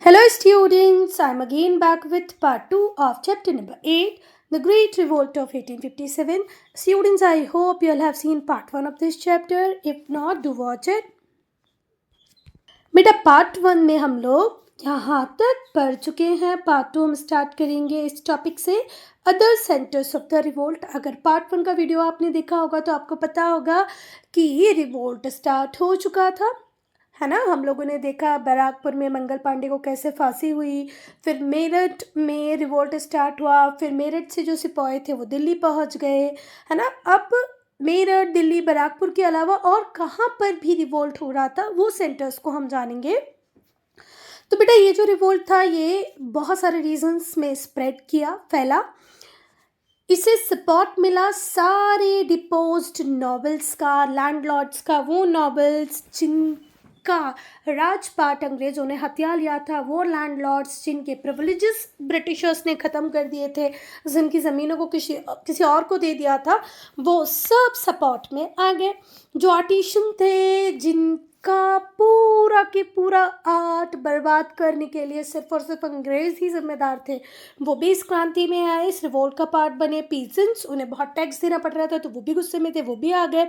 Hello students, I'm again back with part 2 of chapter number 8, The Great Revolt of 1857. Students, I hope you all have seen part 1 of this chapter. If not, do watch it. बेटा part 1 में हम लोग यहाँ तक पढ़ चुके हैं. Part 2 हम स्टार्ट करेंगे इस टॉपिक से, other centres of the revolt. अगर पार्ट 1 का वीडियो आपने देखा होगा तो आपको पता होगा कि ये रिवोल्ट स्टार्ट हो चुका था, है ना. हम लोगों ने देखा बैराकपुर में मंगल पांडे को कैसे फांसी हुई, फिर मेरठ में रिवोल्ट स्टार्ट हुआ, फिर मेरठ से जो सिपाही थे वो दिल्ली पहुंच गए, है ना. अब मेरठ, दिल्ली, बैराकपुर के अलावा और कहाँ पर भी रिवोल्ट हो रहा था वो सेंटर्स को हम जानेंगे. तो बेटा ये जो रिवोल्ट था ये बहुत सारे रीजंस में स्प्रेड किया, फैला. इसे सपोर्ट मिला सारे डिपोज्ड नॉबल्स का, लैंडलॉर्ड्स का. वो नॉबल्स जिनका राजपाट अंग्रेजों ने हत्या लिया था, वो लैंडलॉर्ड्स जिनके प्रिविलेजेस ब्रिटिशर्स ने ख़त्म कर दिए थे, जिनकी ज़मीनों को किसी और को दे दिया था, वो सब सपोर्ट में आ गए. जो आर्टिशन थे, जिनका पूरा के पूरा आर्ट बर्बाद करने के लिए सिर्फ और सिर्फ अंग्रेज ही जिम्मेदार थे, वो भी इस क्रांति में आए, इस रिवोल्ट का पार्ट बने. पीजेंट्स, उन्हें बहुत टैक्स देना पड़ रहा था तो वो भी गुस्से में थे, वो भी आ गए.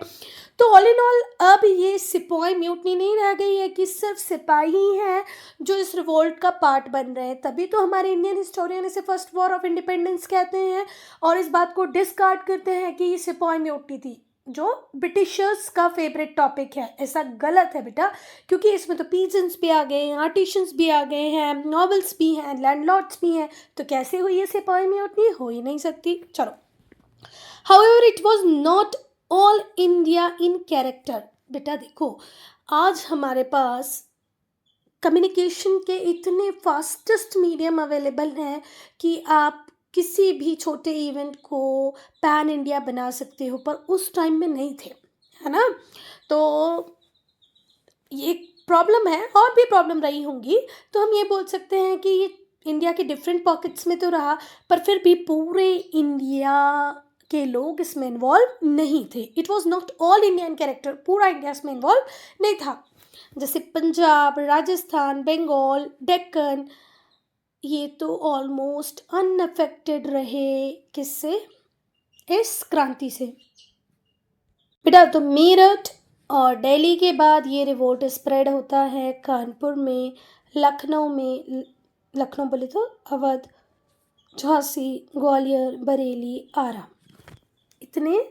तो ऑल इन ऑल अब ये सिपाही म्यूटनी नहीं रह गई है कि सिर्फ सिपाही हैं जो इस रिवोल्ट का पार्ट बन रहे हैं. तभी तो हमारे इंडियन हिस्टोरियन इसे फर्स्ट वॉर ऑफ इंडिपेंडेंस कहते हैं और इस बात को डिस्कार्ड करते हैं कि ये सिपाही म्यूटनी थी, जो ब्रिटिशर्स का फेवरेट टॉपिक है. ऐसा गलत है बेटा, क्योंकि इसमें तो पीजेंट्स भी आ गए हैं, आर्टिशंस भी आ गए हैं, नॉवेल्स भी हैं, लैंडलॉर्ड्स भी हैं. तो कैसे हुई ये सिपाही म्यूटनी? हो ही नहीं सकती. चलो, however it was not all India in character. बेटा देखो, आज हमारे पास कम्युनिकेशन के इतने फास्टेस्ट मीडियम अवेलेबल हैं कि आप किसी भी छोटे इवेंट को पैन इंडिया बना सकते हो, पर उस टाइम में नहीं थे, है ना. तो ये प्रॉब्लम है, और भी प्रॉब्लम रही होंगी. तो हम ये बोल सकते हैं कि ये इंडिया के डिफरेंट पॉकेट्स में तो रहा, पर फिर भी पूरे इंडिया के लोग इसमें इन्वॉल्व नहीं थे. It was not all Indian character, पूरा इंडिया इसमें इन्वॉल्व नहीं था. जैसे पंजाब, राजस्थान, बंगाल, डेक्कन, ये तो ऑलमोस्ट अनअफेक्टेड रहे. किससे? इस क्रांति से. बेटा तो मेरठ और दिल्ली के बाद ये रिवोल्ट स्प्रेड होता है कानपुर में, लखनऊ में, लखनऊ बोले तो अवध, झांसी, ग्वालियर, बरेली, आरा. इतने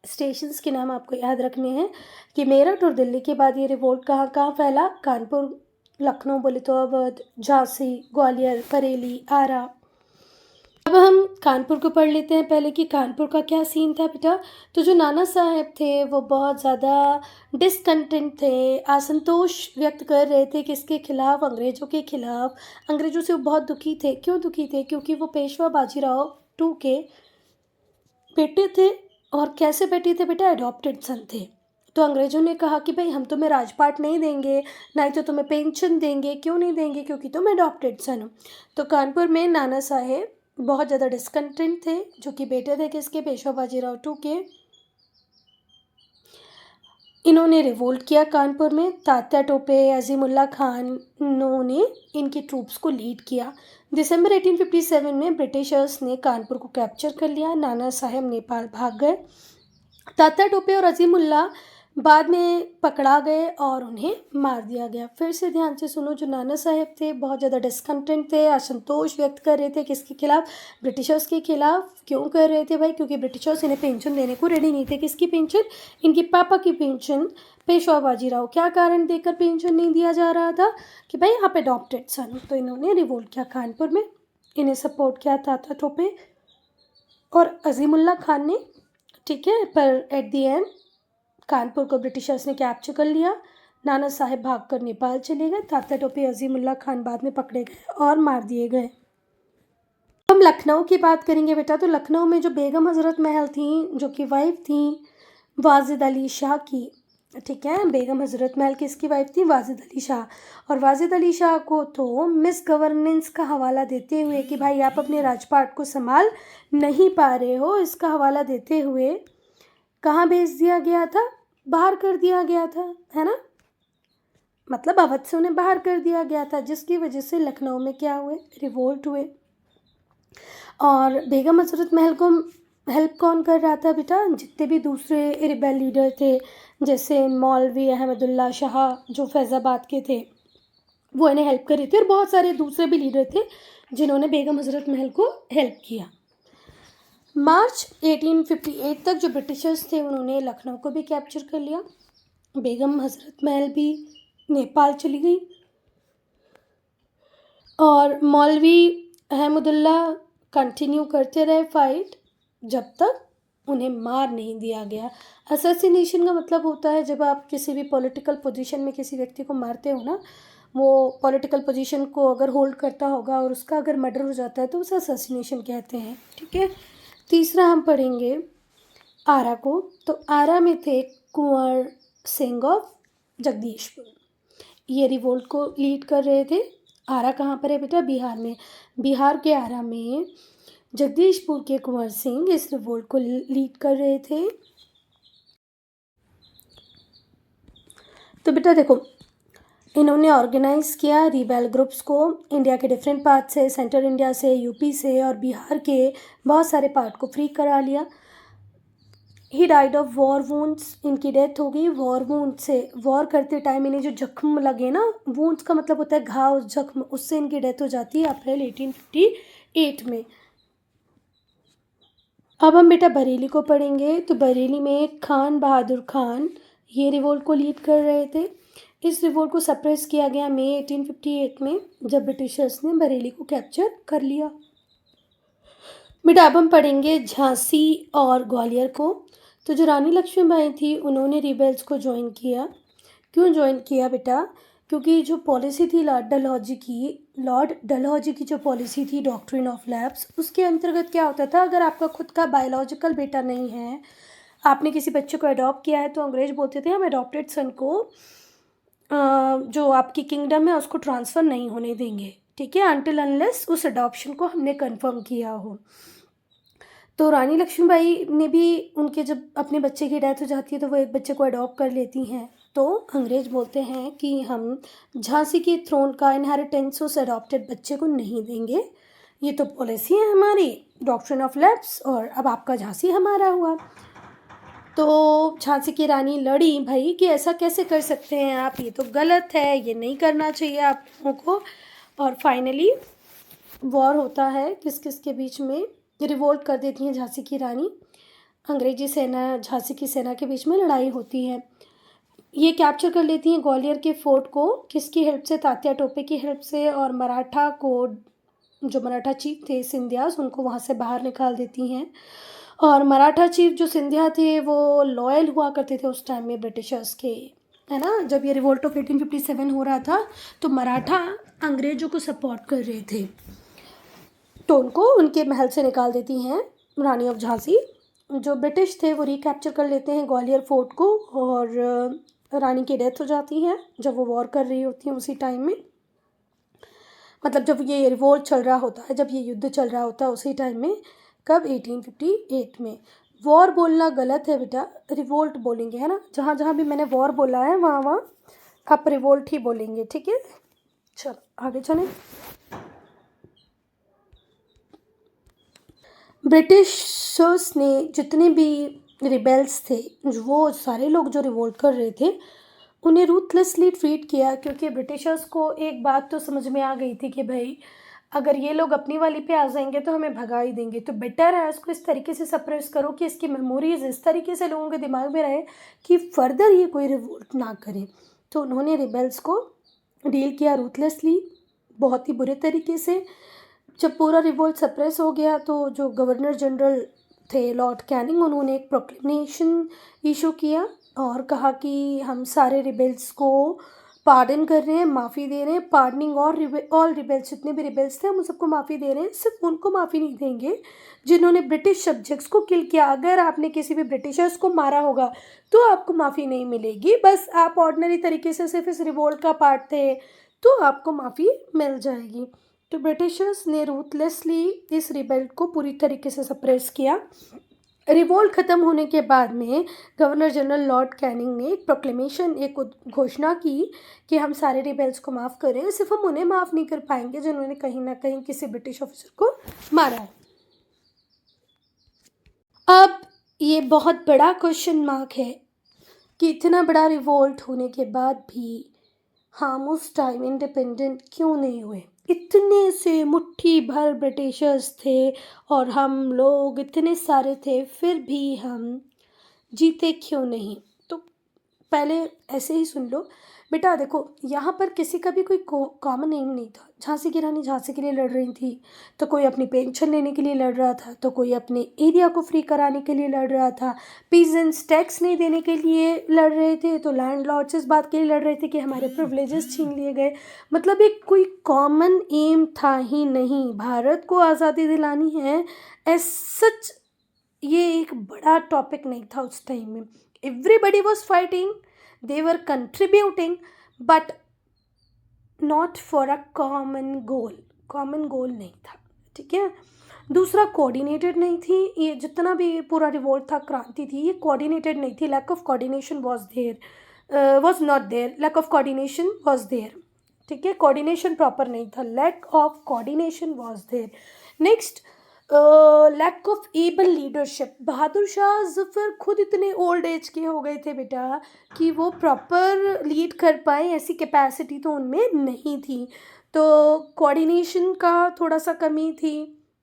स्टेशंस के नाम आपको याद रखने हैं कि मेरठ और दिल्ली के बाद ये रिवोल्ट कहाँ कहाँ फैला. कानपुर, लखनऊ बोले तो अवध, झांसी, ग्वालियर, बरेली, आरा. अब हम कानपुर को पढ़ लेते हैं पहले कि कानपुर का क्या सीन था बेटा. तो जो नाना साहब थे वो बहुत ज़्यादा डिसकंटेंट थे, असंतोष व्यक्त कर रहे थे. किसके खिलाफ? अंग्रेज़ों के खिलाफ. अंग्रेज़ों से वो बहुत दुखी थे. क्यों दुखी थे? क्योंकि वो पेशवा बाजीराव टू के बेटे थे. और कैसे बेटे थे बेटा? अडॉप्टेड सन थे. तो अंग्रेज़ों ने कहा कि भाई हम तुम्हें राजपाट नहीं देंगे, नहीं तो तुम्हें पेंशन देंगे. क्यों नहीं देंगे? क्योंकि तुम अडॉप्टेड सन हो. तो कानपुर में नाना साहेब बहुत ज़्यादा डिसकंटेंट थे, जो कि बेटे थे किसके? पेशवा बाजीराव टू के. इन्होंने रिवोल्ट किया कानपुर में. तात्या टोपे, अजीमुल्ला खान, इन्होंने इनकी ट्रूप्स को लीड किया. दिसंबर 1857 में ब्रिटिशर्स ने कानपुर को कैप्चर कर लिया. नाना साहेब नेपाल भाग गए. तात्या टोपे और अजीमुल्ला बाद में पकड़ा गए और उन्हें मार दिया गया. फिर से ध्यान से सुनो, जो नाना साहेब थे बहुत ज़्यादा डिसकंटेंट थे, असंतोष व्यक्त कर रहे थे. किसके खिलाफ? ब्रिटिशर्स के खिलाफ. क्यों कर रहे थे भाई? क्योंकि ब्रिटिशर्स इन्हें पेंशन देने को रेडी नहीं थे. किसकी पेंशन? इनके पापा की पेंशन, पेशवा बाजीराव. क्या कारण देकर पेंशन नहीं दिया जा रहा था? कि भाई आप अडॉप्टेड सन. तो इन्होंने रिवोल्ट किया कानपुर में. इन्हें सपोर्ट किया तात्या टोपे और अजीमुल्ला खान ने, ठीक है. पर एट दी एंड कानपुर को ब्रिटिशर्स ने कैप्चर कर लिया. नाना साहेब भागकर नेपाल चले गए. तात्या टोपे, अजीमुल्ला खान बाद में पकड़े गए और मार दिए गए. हम लखनऊ की बात करेंगे बेटा. तो लखनऊ में जो बेगम हज़रत महल थी, जो कि वाइफ थी वाजिद अली शाह की, ठीक है. बेगम हज़रत महल किसकी वाइफ थी? वाजिद अली शाह. और वाजिद अली शाह को तो मिस गवर्नेंस का हवाला देते हुए कि भाई आप अपने राजपाट को संभाल नहीं पा रहे हो, इसका हवाला देते हुए कहाँ भेज दिया गया था? बाहर कर दिया गया था, है ना. मतलब अवध से उन्हें बाहर कर दिया गया था, जिसकी वजह से लखनऊ में क्या हुए, रिवोल्ट हुए। और बेगम हजरत महल को हेल्प कौन कर रहा था बेटा, जितने भी दूसरे रिबेल लीडर थे, जैसे मौलवी अहमदुल्ला शाह जो फैज़ाबाद के थे, वो इन्हें हेल्प कर रहे थे, और बहुत सारे दूसरे भी लीडर थे जिन्होंने बेगम हजरत महल को हेल्प किया। मार्च 1858 तक जो ब्रिटिशर्स थे उन्होंने लखनऊ को भी कैप्चर कर लिया। बेगम हजरत महल भी नेपाल चली गई, और मौलवी अहमदुल्ला कंटिन्यू करते रहे फाइट जब तक उन्हें मार नहीं दिया गया। असैसिनेशन का मतलब होता है जब आप किसी भी पॉलिटिकल पोजीशन में किसी व्यक्ति को मारते हो ना, वो पॉलिटिकल पोजीशन को अगर होल्ड करता होगा और उसका अगर मर्डर हो जाता है तो उसे असैसिनेशन कहते हैं। ठीक है। तीसरा हम पढ़ेंगे आरा को। तो आरा में थे कुंवर सिंह ऑफ जगदीशपुर, ये रिवोल्ट को लीड कर रहे थे। आरा कहाँ पर है बेटा, बिहार में। बिहार के आरा में जगदीशपुर के कुंवर सिंह इस रिवोल्ट को लीड कर रहे थे। तो बेटा देखो, इन्होंने ऑर्गेनाइज़ किया रिबेल ग्रुप्स को इंडिया के डिफरेंट पार्ट से, सेंट्रल इंडिया से, यूपी से और बिहार के बहुत सारे पार्ट को फ्री करा लिया। He died of war wounds, इनकी डेथ हो गई वॉर वूंड से। वॉर करते टाइम इन्हें जो जख्म लगे ना, वूंड्स का मतलब होता है घाव, जख्म, उससे इनकी डेथ हो जाती है अप्रैल 1858 में। अब हम बेटा बरेली को पढ़ेंगे। तो बरेली में खान बहादुर खान ये रिवोल्ट को लीड कर रहे थे। इस रिवोल्ट को सप्रेस किया गया मई 1858 में, जब ब्रिटिशर्स ने बरेली को कैप्चर कर लिया। बेटा अब हम पढ़ेंगे झांसी और ग्वालियर को। तो जो रानी लक्ष्मीबाई थी उन्होंने रिबेल्स को ज्वाइन किया। क्यों ज्वाइन किया बेटा, क्योंकि जो पॉलिसी थी लॉर्ड डलहौजी की जो पॉलिसी थी डॉक्ट्रिन ऑफ लैप्स, उसके अंतर्गत क्या होता था, अगर आपका खुद का बायोलॉजिकल बेटा नहीं है, आपने किसी बच्चे को अडॉप्ट किया है, तो अंग्रेज बोलते थे हम अडॉप्टेड सन को जो आपकी किंगडम है उसको ट्रांसफ़र नहीं होने देंगे। ठीक है, अनटिल अनलेस उस अडॉप्शन को हमने कंफर्म किया हो। तो रानी लक्ष्मीबाई ने भी, उनके जब अपने बच्चे की डेथ हो जाती है तो वो एक बच्चे को अडॉप्ट कर लेती हैं। तो अंग्रेज बोलते हैं कि हम झांसी की थ्रोन का इनहेरिटेंस उस अडॉप्टेड बच्चे को नहीं देंगे, ये तो पॉलिसी है हमारी डॉक्ट्रिन ऑफ लैप्स, और अब आपका झांसी हमारा हुआ। तो झांसी की रानी लड़ी भाई कि ऐसा कैसे कर सकते हैं आप, ये तो गलत है, ये नहीं करना चाहिए आप लोगों को। और फाइनली वॉर होता है किस किस के बीच में, रिवोल्ट कर देती हैं झांसी की रानी, अंग्रेजी सेना झांसी की सेना के बीच में लड़ाई होती है। ये कैप्चर कर लेती हैं ग्वालियर के फोर्ट को, किसकी हेल्प से, तात्या टोपे की हेल्प से, और मराठा को, जो मराठा चीफ थे सिंधियास, उनको वहाँ से बाहर निकाल देती हैं। और मराठा चीफ जो सिंधिया थे वो लॉयल हुआ करते थे उस टाइम में ब्रिटिशर्स के, है ना। जब ये रिवोल्ट ऑफ 1857 हो रहा था तो मराठा अंग्रेज़ों को सपोर्ट कर रहे थे, तो उनको उनके महल से निकाल देती हैं रानी ऑफ झांसी। जो ब्रिटिश थे वो रिकैप्चर कर लेते हैं ग्वालियर फोर्ट को, और रानी की डेथ हो जाती है जब वो वॉर कर रही होती हैं उसी टाइम में, मतलब जब ये रिवोल्ट चल रहा होता है, जब ये युद्ध चल रहा होता है उसी टाइम में। कब, 1858 में। वॉर बोलना गलत है बेटा, रिवोल्ट बोलेंगे, है ना। जहाँ जहाँ भी मैंने वॉर बोला है वहाँ वहाँ आप रिवोल्ट ही बोलेंगे, ठीक है। चलो आगे चलें। ब्रिटिशर्स ने जितने भी रिबेल्स थे, वो सारे लोग जो रिवोल्ट कर रहे थे, उन्हें रूथलेसली ट्रीट किया, क्योंकि ब्रिटिशर्स को एक बात तो समझ में आ गई थी कि भाई अगर ये लोग अपनी वाली पे आ जाएंगे तो हमें भगा ही देंगे, तो बेटर है इसको इस तरीके से सप्रेस करो कि इसकी मेमोरीज इस तरीके से लोगों के दिमाग में रहे कि फर्दर ये कोई रिवोल्ट ना करें। तो उन्होंने रिबेल्स को डील किया रूथलेसली, बहुत ही बुरे तरीके से। जब पूरा रिवोल्ट सप्रेस हो गया तो जो गवर्नर जनरल थे लॉर्ड कैनिंग, उन्होंने एक प्रोक्लेमेशन इशू किया और कहा कि हम सारे रिबेल्स को पार्डन कर रहे हैं, माफ़ी दे रहे हैं, पार्डनिंग ऑल रिबेल्स, जितने भी रिबेल्स थे हम सबको माफ़ी दे रहे हैं, सिर्फ उनको माफ़ी नहीं देंगे जिन्होंने ब्रिटिश सब्जेक्ट्स को किल किया। अगर आपने किसी भी ब्रिटिशर्स को मारा होगा तो आपको माफ़ी नहीं मिलेगी, बस आप ऑर्डिनरी तरीके से सिर्फ इस रिवोल्ट का पार्ट थे तो आपको माफ़ी मिल जाएगी। तो ब्रिटिशर्स ने रूथलेसली इस रिबेल्ट को पूरी तरीके से सप्रेस किया रिवोल्ट ख़त्म होने के बाद में गवर्नर जनरल लॉर्ड कैनिंग ने एक प्रोक्लेमेशन, एक घोषणा की कि हम सारे रिबेल्स को माफ़ करें, सिर्फ हम उन्हें माफ़ नहीं कर पाएंगे जिन्होंने कहीं ना कहीं किसी ब्रिटिश ऑफिसर को मारा है। अब ये बहुत बड़ा क्वेश्चन मार्क है कि इतना बड़ा रिवोल्ट होने के बाद भी हम उस टाइम इंडिपेंडेंट क्यों नहीं हुए। इतने से मुट्ठी भर ब्रिटिशर्स थे और हम लोग इतने सारे थे, फिर भी हम जीते क्यों नहीं। तो पहले ऐसे ही सुन लो बेटा, देखो यहाँ पर किसी का भी कोई कॉमन एम नहीं था। झांसी की रानी झांसी के लिए लड़ रही थी, तो कोई अपनी पेंशन लेने के लिए लड़ रहा था, तो कोई अपने एरिया को फ्री कराने के लिए लड़ रहा था, पीजेंट्स टैक्स नहीं देने के लिए लड़ रहे थे, तो लैंडलॉर्ड्स इस बात के लिए लड़ रहे थे कि हमारे प्रिविलेजेस छीन लिए गए। मतलब एक कोई कॉमन एम था ही नहीं। भारत को आज़ादी दिलानी है, एज सच ये एक बड़ा टॉपिक नहीं था उस टाइम में। Everybody was fighting, they were contributing, but not for a common goal नहीं था, ठीक है। दूसरा, कोऑर्डिनेटेड नहीं थी। ये जितना भी पूरा रिवोल्ट था, क्रांति थी, ये कोऑर्डिनेटेड नहीं थी। Lack of coordination was there, was not there, lack of coordination was there, ठीक है। कोऑर्डिनेशन प्रॉपर नहीं था, lack of coordination was there. Next, lack of able leadership. Bahadur Shah Zafar खुद इतने ओल्ड एज के हो गए थे बेटा कि वो प्रॉपर लीड कर पाए, ऐसी कैपेसिटी तो उनमें नहीं थी। तो कोऑर्डिनेशन का थोड़ा सा कमी थी,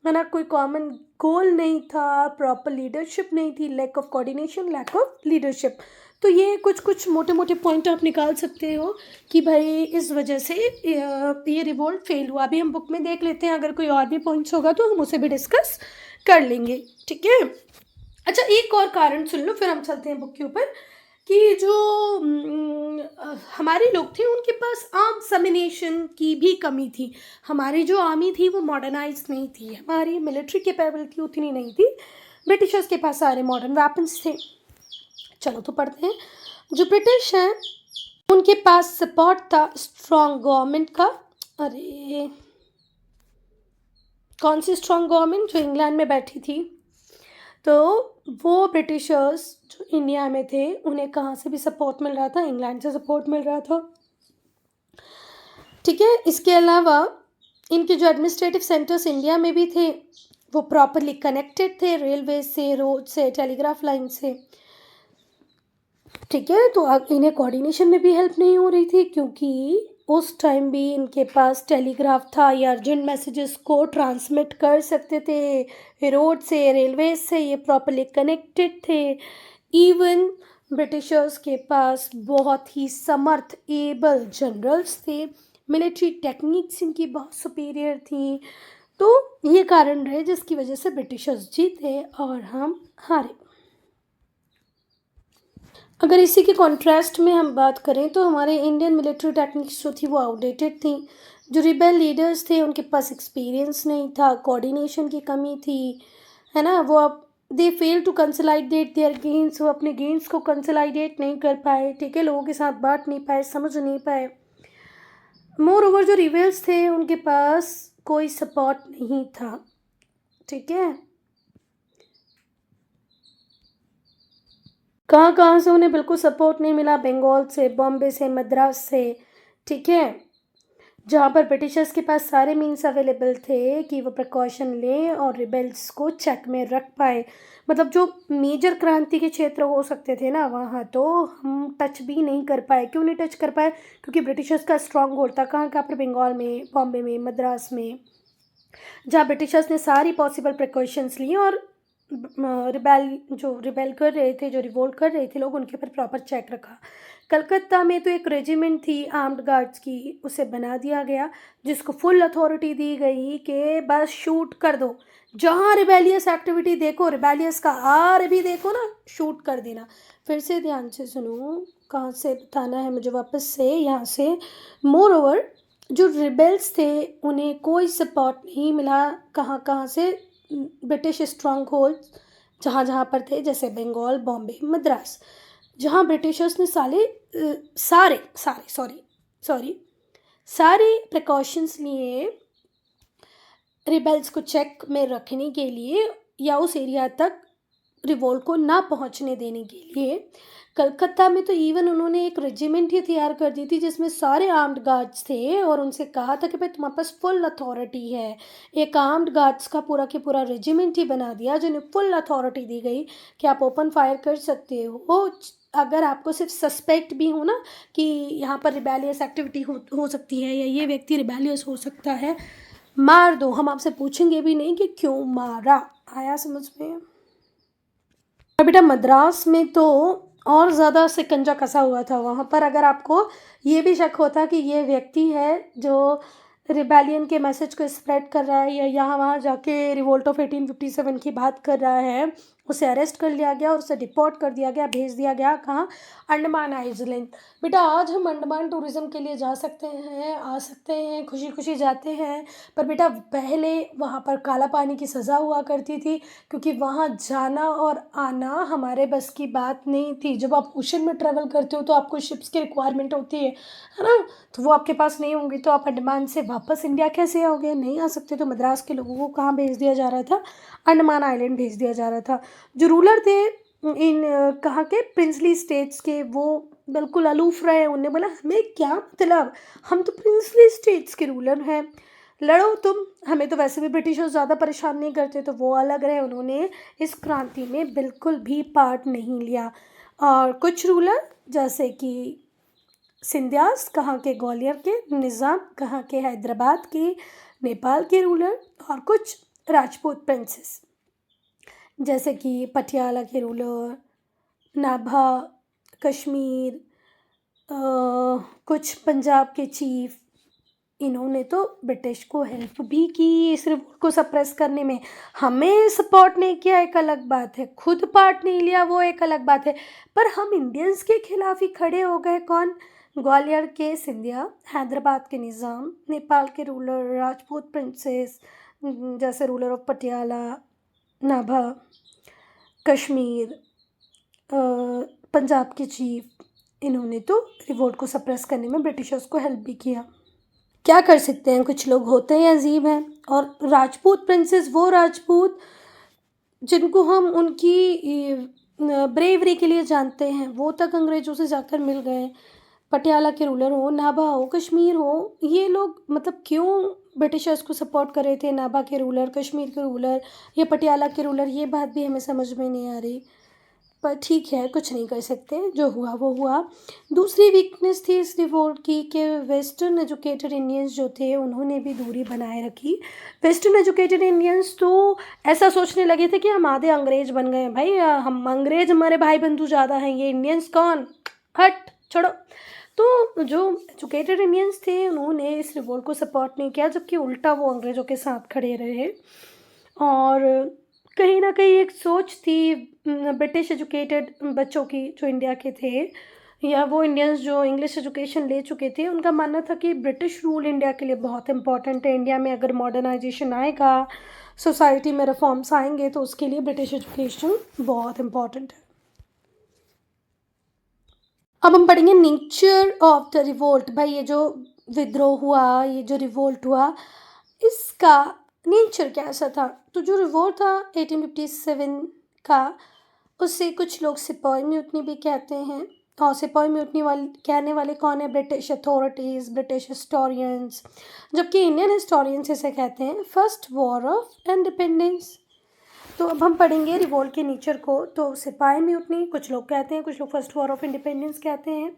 है ना। कोई कॉमन गोल नहीं था, प्रॉपर लीडरशिप नहीं थी, lack of coordination, lack of leadership. तो ये कुछ मोटे मोटे पॉइंट आप निकाल सकते हो कि भाई इस वजह से ये रिवोल्ट फेल हुआ। अभी हम बुक में देख लेते हैं, अगर कोई और भी पॉइंट्स होगा तो हम उसे भी डिस्कस कर लेंगे, ठीक है। अच्छा, एक और कारण सुन लो, फिर हम चलते हैं बुक के ऊपर। कि जो हमारे लोग थे उनके पास आर्म्स अम्यूनिशन की भी कमी थी। हमारी जो आर्मी थी वो मॉडर्नाइज नहीं थी, हमारी मिलिट्री कैपेबिलिटी उतनी नहीं थी। ब्रिटिशर्स के पास सारे मॉडर्न वेपन्स थे। चलो तो पढ़ते हैं। जो ब्रिटिश हैं उनके पास सपोर्ट था स्ट्रॉन्ग गवर्नमेंट का। अरे कौन सी स्ट्रॉन्ग गवर्नमेंट? जो इंग्लैंड में बैठी थी। तो वो ब्रिटिशर्स जो इंडिया में थे उन्हें कहाँ से भी सपोर्ट मिल रहा था? इंग्लैंड से सपोर्ट मिल रहा था, ठीक है। इसके अलावा इनके जो एडमिनिस्ट्रेटिव सेंटर्स इंडिया में भी थे वो प्रॉपरली कनेक्टेड थे, रेलवे से, रोड से, टेलीग्राफ लाइन से, ठीक है। तो इन्हें कोऑर्डिनेशन में भी हेल्प नहीं हो रही थी, क्योंकि उस टाइम भी इनके पास टेलीग्राफ था, ये अर्जेंट मैसेजेस को ट्रांसमिट कर सकते थे रोड से, रेलवे से, ये प्रॉपरली कनेक्टेड थे। इवन ब्रिटिशर्स के पास बहुत ही समर्थ एबल जनरल्स थे, मिलिट्री टेक्निक्स इनकी बहुत सुपीरियर थी। तो ये कारण रहे जिसकी वजह से ब्रिटिशर्स जीते और हम हारे। अगर इसी के कॉन्ट्रास्ट में हम बात करें तो हमारे इंडियन मिलिट्री टेक्निक्स जो थी वो आउटडेटेड थी। जो रिबेल लीडर्स थे उनके पास एक्सपीरियंस नहीं था, कोऑर्डिनेशन की कमी थी, है ना। वो अब they fail to consolidate their gains, वो अपने गेन्स को कंसोलिडेट नहीं कर पाए, ठीक है। लोगों के साथ बांट नहीं पाए, समझ नहीं पाए। मोर ओवर जो रिबेल्स थे उनके पास कोई सपोर्ट नहीं था, ठीक है। कहाँ कहाँ से उन्हें बिल्कुल सपोर्ट नहीं मिला? बंगाल से, बॉम्बे से, मद्रास से, ठीक है। जहाँ पर ब्रिटिशर्स के पास सारे मीन्स अवेलेबल थे कि वो प्रिकॉशन लें और रिबेल्स को चेक में रख पाए। मतलब जो मेजर क्रांति के क्षेत्र हो सकते थे ना, वहाँ तो हम टच भी नहीं कर पाए। क्यों नहीं टच कर पाए? क्योंकि ब्रिटिशर्स का स्ट्रॉन्ग होल्ड था कहाँ कहाँ पर? बंगाल में, बॉम्बे में, मद्रास में, जहाँ ब्रिटिशर्स ने सारी पॉसिबल प्रिकॉशंस ली और रिबेल कर रहे थे, जो रिवोल्ट कर रहे थे लोग, उनके ऊपर प्रॉपर चेक रखा। कलकत्ता में तो एक रेजिमेंट थी आर्म्ड गार्ड्स की, उसे बना दिया गया, जिसको फुल अथॉरिटी दी गई कि बस शूट कर दो, जहाँ रिबेलियस एक्टिविटी देखो, रिबेलियस का आर भी देखो ना, शूट कर देना। फिर से ध्यान से सुनो, कहाँ से बताना है मुझे वापस से, यहाँ से। मोर ओवर जो रिबेल्स थे उन्हें कोई सपोर्ट नहीं मिला, कहाँ कहाँ से? ब्रिटिश स्ट्रॉन्ग होल्ड जहाँ जहाँ पर थे, जैसे बंगाल, बॉम्बे, मद्रास, जहाँ ब्रिटिशर्स ने सारे प्रिकॉशंस लिए रिबेल्स को चेक में रखने के लिए, या उस एरिया तक रिवोल्ट को ना पहुंचने देने के लिए कलकत्ता में तो इवन उन्होंने एक रेजिमेंट ही तैयार कर दी थी जिसमें सारे आर्म्ड गार्ड्स थे और उनसे कहा था कि भाई तुम्हारे पास फुल अथॉरिटी है। एक आर्म्ड गार्ड्स का पूरा के पूरा रेजिमेंट ही बना दिया जिन्हें फुल अथॉरिटी दी गई कि आप ओपन फायर कर सकते हो अगर आपको सिर्फ सस्पेक्ट भी हो ना कि यहाँ पर रिबेलियस एक्टिविटी हो सकती है या ये व्यक्ति रिबेलियस हो सकता है, मार दो, हम आपसे पूछेंगे भी नहीं कि क्यों मारा। आया समझ में? और बेटा मद्रास में तो और ज़्यादा शिकंजा कसा हुआ था। वहाँ पर अगर आपको ये भी शक होता कि ये व्यक्ति है जो रिबेलियन के मैसेज को स्प्रेड कर रहा है या यहाँ वहाँ जाके रिवोल्ट ऑफ 1857 की बात कर रहा है, उसे अरेस्ट कर लिया गया और उसे डिपोर्ट कर दिया गया, भेज दिया गया कहाँ? अंडमान आइलैंड। बेटा आज हम अंडमान टूरिज़्म के लिए जा सकते हैं, आ सकते हैं, खुशी खुशी जाते हैं, पर बेटा पहले वहाँ पर काला पानी की सज़ा हुआ करती थी क्योंकि वहाँ जाना और आना हमारे बस की बात नहीं थी। जब आप ओशन में ट्रैवल करते हो तो आपको शिप्स की रिक्वायरमेंट होती है ना, तो वो आपके पास नहीं होंगी तो आप अंडमान से वापस इंडिया कैसे आओगे? नहीं आ सकते। तो मद्रास के लोगों को कहाँ भेज दिया जा रहा था? अंडमान आइलैंड भेज दिया जा रहा था। जो रूलर थे इन कहाँ के प्रिंसली स्टेट्स के, वो बिल्कुल अलूफ रहे। उन्होंने बोला हमें क्या मतलब, हम तो प्रिंसली स्टेट्स के रूलर हैं, लड़ो तुम, हमें तो वैसे भी ब्रिटिशर्स ज़्यादा परेशान नहीं करते। तो वो अलग रहे, उन्होंने इस क्रांति में बिल्कुल भी पार्ट नहीं लिया। और कुछ रूलर जैसे कि सिंधियास कहाँ के ग्वालियर के, निज़ाम कहाँ के हैदराबाद के, नेपाल के रूलर, और कुछ राजपूत प्रिंसेस जैसे कि पटियाला के रूलर, नाभा, कश्मीर, कुछ पंजाब के चीफ, इन्होंने तो ब्रिटिश को हेल्प भी की इस रिवोल्ट को सप्रेस करने में। हमें सपोर्ट नहीं किया एक अलग बात है, खुद पार्ट नहीं लिया वो एक अलग बात है, पर हम इंडियंस के खिलाफ ही खड़े हो गए। कौन? ग्वालियर के सिंधिया, हैदराबाद के निज़ाम, नेपाल के रूलर, राजपूत प्रिंसेस जैसे रूलर ऑफ पटियाला, नाभा, कश्मीर, पंजाब के चीफ, इन्होंने तो रिवोल्ट को सप्रेस करने में ब्रिटिशर्स को हेल्प भी किया। क्या कर सकते हैं, कुछ लोग होते हैं अजीब हैं। और राजपूत प्रिंसेस वो राजपूत जिनको हम उनकी ब्रेवरी के लिए जानते हैं, वो तक अंग्रेज़ों से जाकर मिल गए। पटियाला के रूलर हो, नाभा हो, कश्मीर हो, ये लोग मतलब क्यों ब्रिटिशर्स को सपोर्ट कर रहे थे? नाभा के रूलर, कश्मीर के रूलर या पटियाला के रूलर, ये बात भी हमें समझ में नहीं आ रही, पर ठीक है, कुछ नहीं कर सकते, जो हुआ वो हुआ। दूसरी वीकनेस थी इस रिवोल्ट की कि वेस्टर्न एजुकेटेड इंडियंस जो थे उन्होंने भी दूरी बनाए रखी। वेस्टर्न एजुकेटेड इंडियंस तो ऐसा सोचने लगे थे कि हम आधे अंग्रेज़ बन गए भाई, हम अंग्रेज़ हमारे भाई बंधु ज़्यादा हैं, ये इंडियंस कौन, हट छोड़ो। तो जो एजुकेटेड इंडियंस थे उन्होंने इस रिवोल्ट को सपोर्ट नहीं किया, जबकि उल्टा वो अंग्रेज़ों के साथ खड़े रहे। और कहीं ना कहीं एक सोच थी ब्रिटिश एजुकेटेड बच्चों की जो इंडिया के थे, या वो इंडियंस जो इंग्लिश एजुकेशन ले चुके थे, उनका मानना था कि ब्रिटिश रूल इंडिया के लिए बहुत इंपॉर्टेंट है। इंडिया में अगर मॉडर्नाइजेशन आएगा, सोसाइटी में रिफॉर्म्स आएंगे, तो उसके लिए ब्रिटिश एजुकेशन बहुत इंपॉर्टेंट है। अब हम पढ़ेंगे नेचर ऑफ द रिवोल्ट। भाई ये जो विद्रोह हुआ, ये जो रिवोल्ट हुआ, इसका नेचर कैसा था? तो जो रिवोल्ट था 1857 का, उससे कुछ लोग सिपाही म्यूटनी भी कहते हैं। और सिपाही म्यूटनी वाले कहने वाले कौन है? ब्रिटिश अथॉरिटीज़, ब्रिटिश हिस्टोरियंस, जबकि इंडियन हिस्टोरियंस इसे कहते हैं फर्स्ट वॉर ऑफ इंडिपेंडेंस। तो अब हम पढ़ेंगे रिवोल्ट के नेचर को। तो सिपाही म्यूटनी कुछ लोग कहते हैं, कुछ लोग फर्स्ट वॉर ऑफ इंडिपेंडेंस कहते हैं,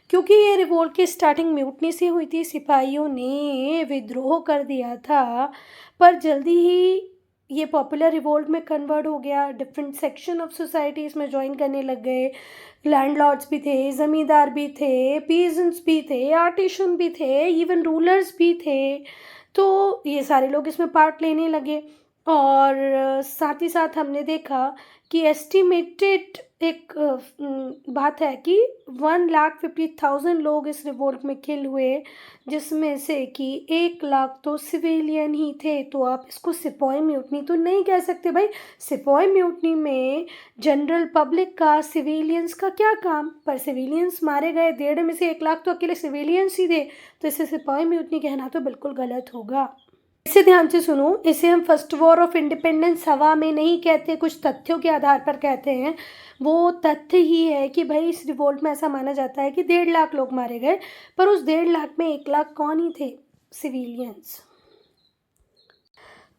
क्योंकि ये रिवोल्ट की स्टार्टिंग म्यूटनी से हुई थी। सिपाहियों ने विद्रोह कर दिया था, पर जल्दी ही ये पॉपुलर रिवोल्ट में कन्वर्ट हो गया। डिफरेंट सेक्शन ऑफ सोसाइटी इसमें ज्वाइन करने लग गए। लैंडलॉर्ड्स भी थे, ज़मींदार भी थे, पीजेंट्स भी थे, आर्टिशन भी थे, इवन रूलर्स भी थे। तो ये सारे लोग इसमें पार्ट लेने लगे। और साथ ही साथ हमने देखा कि एस्टिमेटेड एक बात है कि 1,50,000 लोग इस रिवोल्ट में किल हुए, जिसमें से कि 1 लाख तो सिविलियन ही थे। तो आप इसको सिपाही म्यूटनी तो नहीं कह सकते भाई। सिपाही म्यूटनी में जनरल पब्लिक का, सिविलियंस का क्या काम? पर सिविलियंस मारे गए, 1.5 में से 1 लाख तो अकेले सिविलियंस ही थे, तो इसे सिपाही म्यूटनी कहना तो बिल्कुल गलत होगा। इसे ध्यान से सुनो, इसे हम फर्स्ट वॉर ऑफ इंडिपेंडेंस हवा में नहीं कहते, कुछ तथ्यों के आधार पर कहते हैं। वो तथ्य ही है कि भाई इस रिवोल्ट में ऐसा माना जाता है कि 1.5 लाख लोग मारे गए, पर उस 1.5 लाख में 1 लाख कौन ही थे? सिविलियंस।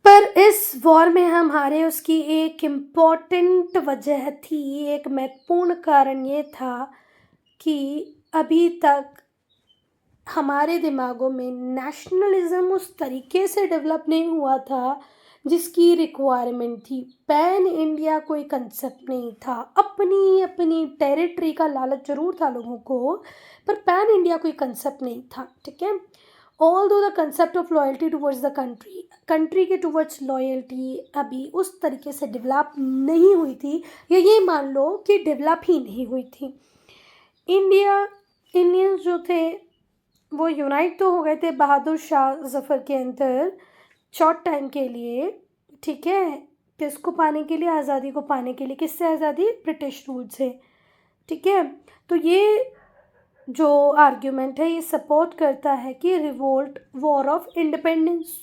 पर इस वॉर में हम हारे, उसकी एक इम्पॉर्टेंट वजह थी, एक महत्वपूर्ण कारण ये था कि अभी तक हमारे दिमागों में नेशनलिज्म उस तरीके से डेवलप नहीं हुआ था जिसकी रिक्वायरमेंट थी। पैन इंडिया कोई कंसेप्ट नहीं था, अपनी अपनी टेरिटरी का लालच जरूर था लोगों को, पर पैन इंडिया कोई कंसेप्ट नहीं था। ठीक है, ऑल दो the concept of loyalty towards the country के टूवर्ड्स लॉयल्टी अभी उस तरीके से डेवलप नहीं हुई थी, या ये मान लो कि डेवलप ही नहीं हुई थी। इंडियंस जो थे वो यूनाइट तो हो गए थे बहादुर शाह जफ़र के अंदर शॉर्ट टाइम के लिए। ठीक है, किसको पाने के लिए? आज़ादी को पाने के लिए। किससे आज़ादी? ब्रिटिश रूल से। ठीक है, तो ये जो आर्ग्यूमेंट है ये सपोर्ट करता है कि रिवोल्ट वॉर ऑफ इंडिपेंडेंस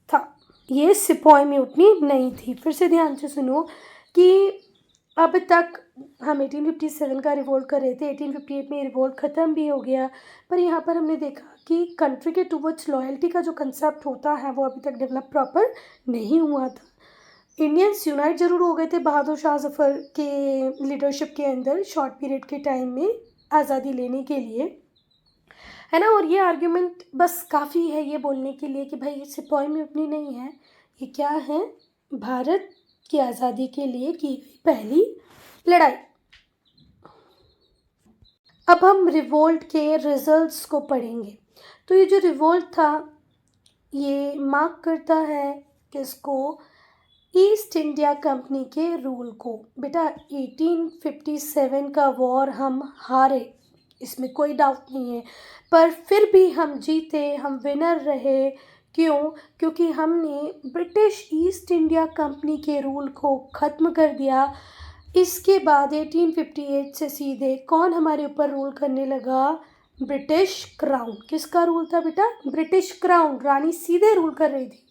था, ये सिपाही म्यूटनी नहीं थी। फिर से ध्यान से सुनो कि अब तक हम 1857 का रिवोल्ट कर रहे थे, 1858 में रिवोल्ट ख़त्म भी हो गया, पर यहाँ पर हमने देखा कि कंट्री के टूवर्ड्स लॉयल्टी का जो कंसेप्ट होता है वो अभी तक डेवलप प्रॉपर नहीं हुआ था। इंडियंस यूनाइट ज़रूर हो गए थे बहादुर शाह जफ़र के लीडरशिप के अंदर शॉर्ट पीरियड के टाइम में आज़ादी लेने के लिए, है ना। और ये आर्ग्यूमेंट बस काफ़ी है ये बोलने के लिए कि भाई ये सिपाही म्यूटनी नहीं है, ये क्या है? भारत की आज़ादी के लिए की गई पहली लड़ाई। अब हम रिवोल्ट के रिजल्ट्स को पढ़ेंगे। तो ये जो रिवोल्ट था ये मार्क करता है किसको? ईस्ट इंडिया कंपनी के रूल को। बेटा 1857 का वॉर हम हारे, इसमें कोई डाउट नहीं है, पर फिर भी हम जीते, हम विनर रहे। क्यों? क्योंकि हमने ब्रिटिश ईस्ट इंडिया कंपनी के रूल को ख़त्म कर दिया। इसके बाद 1858 से सीधे कौन हमारे ऊपर रूल करने लगा? British crown. किसका रूल था बेटा? ब्रिटिश क्राउन, रानी सीधे रूल कर रही थी।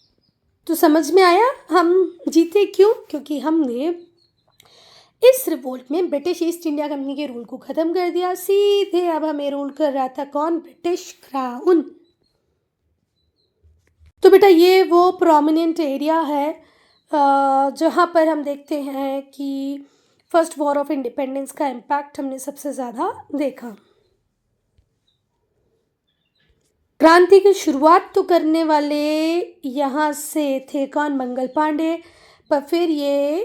तो समझ में आया हम जीते क्यों? क्योंकि हमने इस रिवोल्ट में ब्रिटिश ईस्ट इंडिया कंपनी के रूल को ख़त्म कर दिया। सीधे अब हमें रूल कर रहा था कौन? British crown. तो बेटा ये वो प्रोमिनेंट एरिया है जहाँ पर हम देखते हैं कि फर्स्ट वॉर ऑफ इंडिपेंडेंस का इम्पैक्ट हमने सबसे ज़्यादा देखा। क्रांति की शुरुआत तो करने वाले यहाँ से थे कौन? मंगल पांडे, पर फिर ये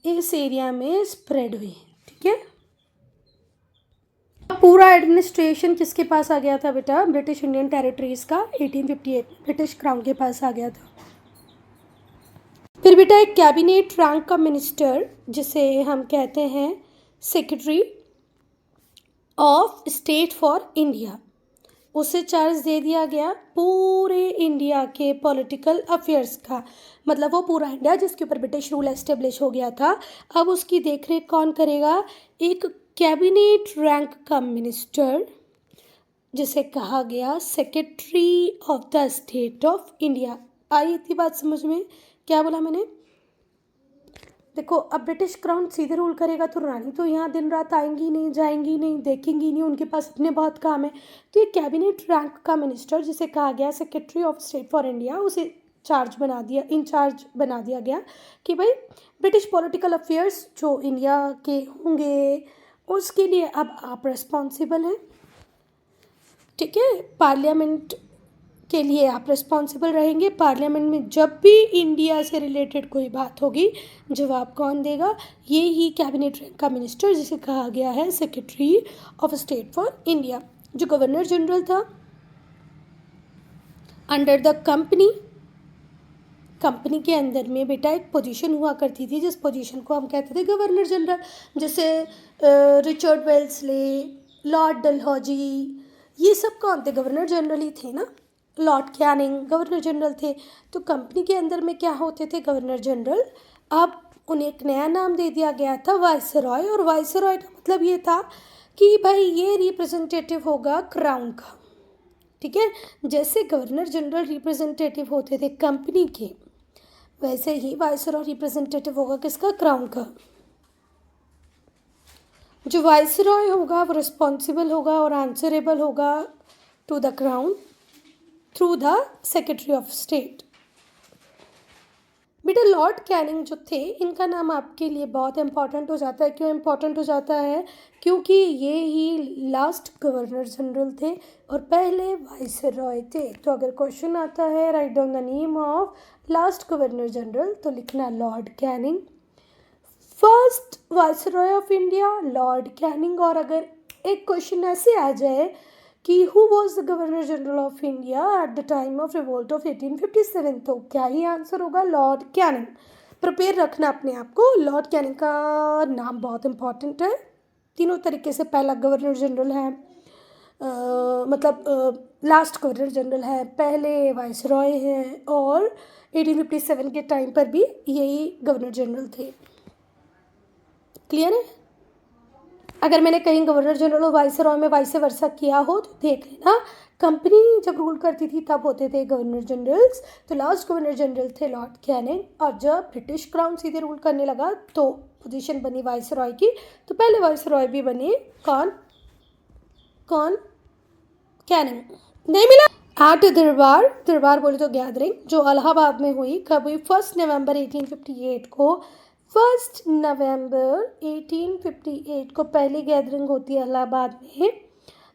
इस एरिया में स्प्रेड हुई। ठीक है, पूरा एडमिनिस्ट्रेशन किसके पास आ गया था बेटा? ब्रिटिश इंडियन टेरिटरीज का 1858 ब्रिटिश क्राउन के पास आ गया था। फिर बेटा एक कैबिनेट रैंक का मिनिस्टर जिसे हम कहते हैं secretary of state for India, उसे चार्ज दे दिया गया पूरे इंडिया के पॉलिटिकल अफेयर्स का। मतलब वो पूरा इंडिया जिसके ऊपर ब्रिटिश रूल एस्टेब्लिश हो गया था, अब उसकी देखरेख कौन करेगा? एक कैबिनेट रैंक का मिनिस्टर जिसे कहा गया secretary of the state of India. आई इतनी बात समझ में? क्या बोला मैंने? देखो अब ब्रिटिश क्राउन सीधे रूल करेगा तो रानी तो यहाँ दिन रात आएंगी नहीं, जाएंगी नहीं, देखेंगी नहीं, उनके पास अपने बहुत काम है। तो ये कैबिनेट रैंक का मिनिस्टर जिसे कहा गया secretary of state for India, उसे इंचार्ज बना दिया गया कि भाई ब्रिटिश पॉलिटिकल अफेयर्स जो इंडिया के होंगे उसके लिए अब आप रिस्पॉन्सिबल हैं। ठीक है, पार्लियामेंट के लिए आप रिस्पॉन्सिबल रहेंगे। पार्लियामेंट में जब भी इंडिया से रिलेटेड कोई बात होगी जवाब कौन देगा? ये ही कैबिनेट रैंक का मिनिस्टर जिसे कहा गया है secretary of state for India. जो गवर्नर जनरल था अंडर द कंपनी के अंदर में बेटा एक पोजीशन हुआ करती थी जिस पोजीशन को हम कहते थे गवर्नर जनरल। जैसे रिचर्ड वेल्सले, लॉर्ड डलहौजी, ये सब कौन थे? गवर्नर जनरल ही थे ना। लॉर्ड कैनिंग गवर्नर जनरल थे। तो कंपनी के अंदर में क्या होते थे? Governor general. अब उन्हें एक नया नाम दे दिया गया था वाइसरॉय, और वाइसरॉय का मतलब ये था कि भाई ये रिप्रेजेंटेटिव होगा क्राउन का। ठीक है। जैसे गवर्नर जनरल रिप्रेजेंटेटिव होते थे कंपनी के, वैसे ही वाइसरॉय रिप्रेजेंटेटिव होगा किसका, क्राउन का। जो वाइसरॉय होगा वो रिस्पॉन्सिबल होगा और आंसरेबल होगा to the crown through the secretary of state. बेटा लॉर्ड कैनिंग जो थे, इनका नाम आपके लिए बहुत इंपॉर्टेंट हो जाता है। क्यों इंपॉर्टेंट हो जाता है? क्योंकि ये ही लास्ट गवर्नर जनरल थे और पहले वाइसरॉय थे। तो अगर क्वेश्चन आता है write down the name of last governor general, तो लिखना Lord Canning. First viceroy of India Lord Canning. और अगर एक क्वेश्चन ऐसे आ जाए कि who was the governor general of India at the time of revolt of 1857, तो क्या ही आंसर होगा, लॉर्ड कैनिंग। प्रिपेयर रखना अपने आप को, लॉर्ड कैनिंग का नाम बहुत इंपॉर्टेंट है। तीनों तरीके से पहला गवर्नर जनरल है, लास्ट गवर्नर जनरल है, पहले वाइसरॉय हैं और 1857 के टाइम पर भी यही गवर्नर जनरल थे। क्लियर है? अगर मैंने कहीं गवर्नर जनरल और वाइसरॉय में वाइस वर्सा किया हो तो देख लेना। कंपनी जब रूल करती थी तब होते थे गवर्नर जनरल्स, तो लास्ट गवर्नर जनरल थे लॉर्ड कैनिंग। और जब ब्रिटिश क्राउन सीधे रूल करने लगा तो पोजीशन बनी वाइसरॉय की, तो पहले वाइसरॉय भी बने कौन, कैनिंग। नहीं मिला। एट दरबार बोले तो गैदरिंग जो इलाहाबाद में हुई, कब हुई, 1 नवंबर 1858 को। 1 नवंबर 1858 को पहली गैदरिंग होती है इलाहाबाद में,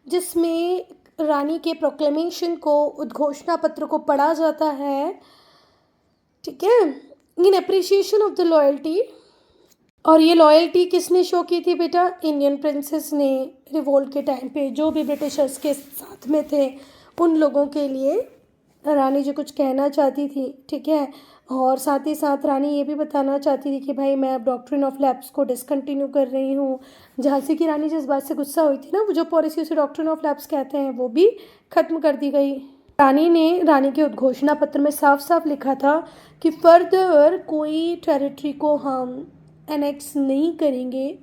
जिसमें रानी के प्रोक्लेमेशन को, उद्घोषणा पत्र को पढ़ा जाता है। ठीक है, इन अप्रिसिएशन ऑफ द लॉयल्टी। और ये लॉयल्टी किसने शो की थी बेटा, इंडियन प्रिंसेस ने रिवोल्ट के टाइम पे जो भी ब्रिटिशर्स के साथ में थे उन लोगों के लिए रानी जो कुछ कहना चाहती थी। ठीक है, और साथ ही साथ रानी ये भी बताना चाहती थी कि भाई मैं अब डॉक्ट्रिन ऑफ लैप्स को डिसकंटिन्यू कर रही हूँ। झांसी की रानी जिस बात से गुस्सा हुई थी ना, वो जो पॉलिसी उसे डॉक्ट्रिन ऑफ लैप्स कहते हैं वो भी ख़त्म कर दी गई। रानी के उद्घोषणा पत्र में साफ साफ लिखा था कि फर्दर कोई टेरिटरी को हम एनेक्स नहीं करेंगे।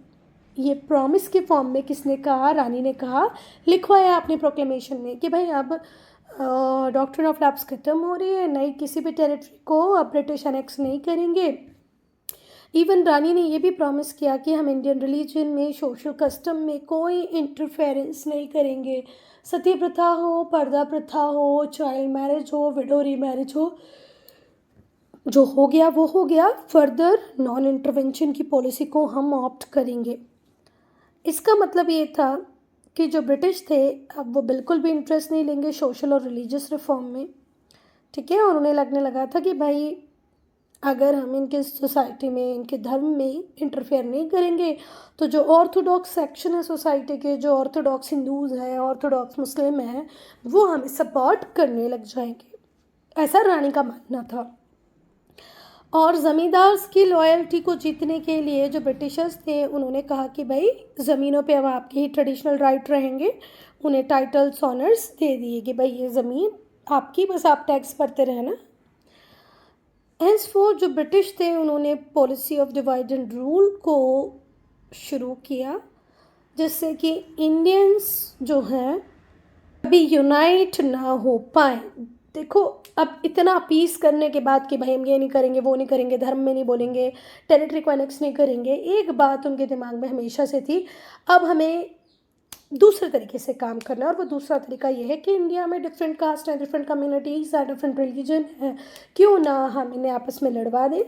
ये प्रॉमिस के फॉर्म में किसने कहा, रानी ने कहा, लिखवाया अपने प्रोक्लेमेशन में कि भाई अब डॉक्ट्रिन ऑफ लैप्स खत्म हो रही है, नई किसी भी टेरिटरी को अब ब्रिटिश एनेक्स नहीं करेंगे। इवन रानी ने ये भी प्रॉमिस किया कि हम इंडियन रिलीजन में, सोशल कस्टम में कोई इंटरफेरेंस नहीं करेंगे। सती प्रथा हो, पर्दा प्रथा हो, चाइल्ड मैरिज हो, विडो रीमैरिज हो, जो हो गया वो हो गया। फर्दर नॉन इंटरवेंशन की पॉलिसी को हम ऑप्ट करेंगे। इसका मतलब ये था कि जो ब्रिटिश थे अब वो बिल्कुल भी इंटरेस्ट नहीं लेंगे सोशल और रिलीजियस रिफॉर्म में। ठीक है, और उन्हें लगने लगा था कि भाई अगर हम इनके सोसाइटी में, इनके धर्म में इंटरफेयर नहीं करेंगे तो जो ऑर्थोडॉक्स सेक्शन है सोसाइटी के, जो ऑर्थोडॉक्स हिंदूज़ हैं, ऑर्थोडॉक्स मुस्लिम हैं, वो हमें सपोर्ट करने लग जाएंगे। ऐसा रानी का मानना था। और ज़मींदार्स की लॉयल्टी को जीतने के लिए जो ब्रिटिशर्स थे उन्होंने कहा कि भाई ज़मीनों पे अब आपके ही ट्रेडिशनल राइट रहेंगे। उन्हें टाइटल्स, ऑनर्स दे दिए कि भाई ये ज़मीन आपकी, बस आप टैक्स भरते रहना। हैंसफोर्थ जो ब्रिटिश थे उन्होंने policy of divide and rule को शुरू किया, जिससे कि इंडियंस जो हैं अभी यूनाइट ना हो पाए। देखो अब इतना अपीस करने के बाद कि भाई हम ये नहीं करेंगे, वो नहीं करेंगे, धर्म में नहीं बोलेंगे, टेरिटरी को एनेक्स नहीं करेंगे, एक बात उनके दिमाग में हमेशा से थी, अब हमें दूसरे तरीके से काम करना है। और वो दूसरा तरीका ये है कि इंडिया में डिफरेंट कास्ट हैं, डिफरेंट कम्युनिटीज़ हैं, डिफरेंट रिलीजन हैं, क्यों ना हम इन्हें आपस में लड़वा दें,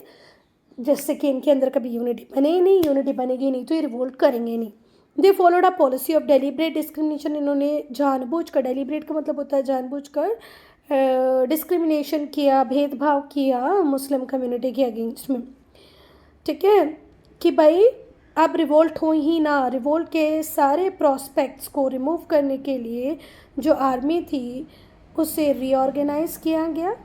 जिससे कि इनके अंदर कभी यूनिटी बने ही नहीं। यूनिटी बनेगी नहीं तो ये रिवोल्ट करेंगे नहीं। They followed a policy of deliberate discrimination. इन्होंने जानबूझकर, डेलीब्रेट का मतलब होता है जानबूझकर, डिस्क्रिमिनेशन किया, भेदभाव किया मुस्लिम कम्युनिटी के अगेंस्ट में। ठीक है, कि भाई अब रिवोल्ट हो ही ना। रिवोल्ट के सारे प्रॉस्पेक्ट्स को रिमूव करने के लिए जो आर्मी थी उसे रीऑर्गेनाइज किया गया।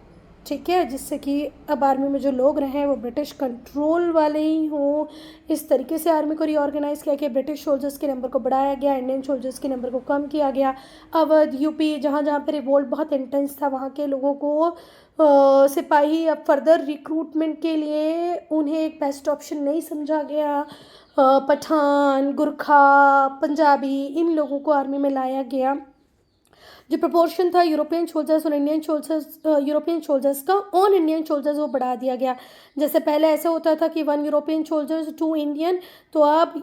ठीक है, जिससे कि अब आर्मी में जो लोग रहे वो ब्रिटिश कंट्रोल वाले ही हों। इस तरीके से आर्मी को रीऑर्गेनाइज किया कि ब्रिटिश सोल्जर्स के नंबर को बढ़ाया गया, इंडियन सोल्जर्स के नंबर को कम किया गया। अवध, यूपी, जहाँ जहाँ पे रिवोल्ट बहुत इंटेंस था वहाँ के लोगों को सिपाही अब फर्दर रिक्रूटमेंट के लिए उन्हें एक बेस्ट ऑप्शन नहीं समझा गया। पठान, गुरखा, पंजाबी, इन लोगों को आर्मी में लाया गया। जो प्रपोर्शन था यूरोपियन सोल्जर्स और इंडियन सोल्जर्स, यूरोपियन सोल्जर्स का ऑन इंडियन सोल्जर्स वो बढ़ा दिया गया। जैसे पहले ऐसा होता था कि 1 यूरोपियन सोल्जर्स 2 इंडियन, तो अब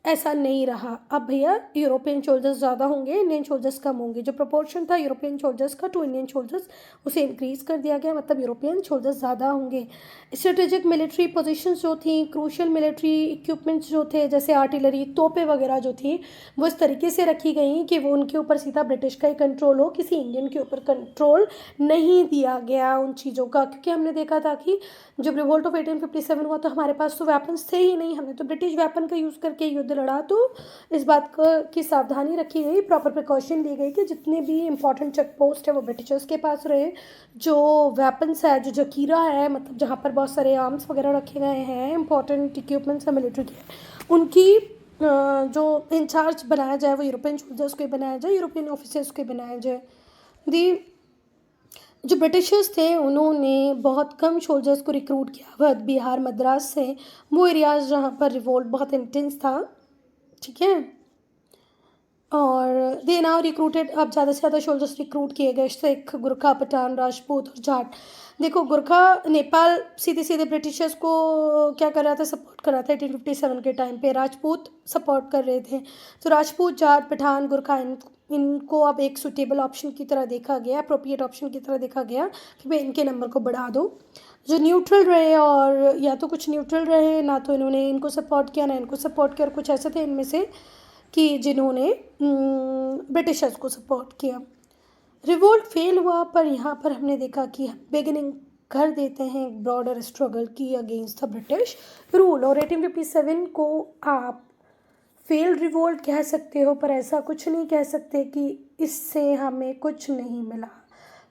ऐसा नहीं रहा। अब भैया यूरोपियन सोल्जर्स ज़्यादा होंगे, इंडियन सोल्जर्स कम होंगे। जो प्रोपोर्शन था यूरोपियन सोल्जर्स का टू इंडियन सोल्जर्स, उसे इंक्रीज़ कर दिया गया, मतलब यूरोपियन सोल्जर्स ज़्यादा होंगे। स्ट्रेटेजिक मिलिट्री पोजीशंस जो थी, क्रूशियल मिलिट्री इक्विपमेंट्स जो थे, जैसे आर्टिलरी, तोपें वगैरह जो थी, वो इस तरीके से रखी गई कि वो उनके ऊपर सीधा ब्रिटिश का ही कंट्रोल हो, किसी इंडियन के ऊपर कंट्रोल नहीं दिया गया उन चीज़ों का। क्योंकि हमने देखा था कि जब रिवोल्ट ऑफ 1857 हुआ तो हमारे पास तो वेपन्स थे ही नहीं, हमने तो ब्रिटिश वेपन का यूज़ करके युद्ध लड़ा। तो इस बात की सावधानी रखी गई, प्रॉपर प्रिकॉशन ली गई कि जितने भी इंपॉर्टेंट चेक पोस्ट है वो ब्रिटिशर्स के पास रहे। जो वेपन्स है, जो जखीरा है, मतलब जहाँ पर बहुत सारे आर्म्स वगैरह रखे गए हैं, इंपॉर्टेंट इक्विपमेंट्स है मिलिट्री के, उनकी जो इंचार्ज बनाया जाए वो यूरोपियन सोल्जर्स को बनाया जाए, यूरोपियन ऑफिसर्स को बनाया जाए। दी जो ब्रिटिशर्स थे उन्होंने बहुत कम सोल्जर्स को रिक्रूट किया, अवध, बिहार, मद्रास से, वो एरियाज़ जहाँ पर रिवोल्ट बहुत इंटेंस था, ठीक है। और दे नाउ रिक्रूटेड, अब ज़्यादा से ज़्यादा सोल्जर्स रिक्रूट किए गए, सिख, गुरखा, पठान, राजपूत और जाट। देखो गुरखा नेपाल सीधे सीधे ब्रिटिशर्स को क्या कर रहा था, सपोर्ट कर रहा था 1857 के टाइम पे। राजपूत सपोर्ट कर रहे थे। तो राजपूत, जाट, पठान, गुरखा, इनको अब एक सुटेबल ऑप्शन की तरह देखा गया, अप्रोप्रिएट ऑप्शन की तरह देखा गया कि भाई इनके नंबर को बढ़ा दो। जो न्यूट्रल रहे, और या तो कुछ न्यूट्रल रहे, ना तो इन्होंने इनको सपोर्ट किया ना इनको सपोर्ट किया, और कुछ ऐसे थे इनमें से कि जिन्होंने ब्रिटिशर्स को सपोर्ट किया। रिवोल्ट फेल हुआ, पर यहाँ पर हमने देखा कि बिगिनिंग कर देते हैं एक ब्रॉडर स्ट्रगल की अगेंस्ट द ब्रिटिश रूल। और 1857 को आप फेल्ड रिवोल्ट कह सकते हो, पर ऐसा कुछ नहीं कह सकते कि इससे हमें कुछ नहीं मिला।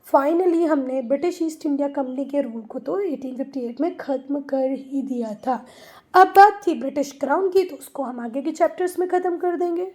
फाइनली हमने ब्रिटिश ईस्ट इंडिया कंपनी के रूल को तो 1858 में ख़त्म कर ही दिया था। अब बात थी ब्रिटिश क्राउन की, तो उसको हम आगे के चैप्टर्स में ख़त्म कर देंगे।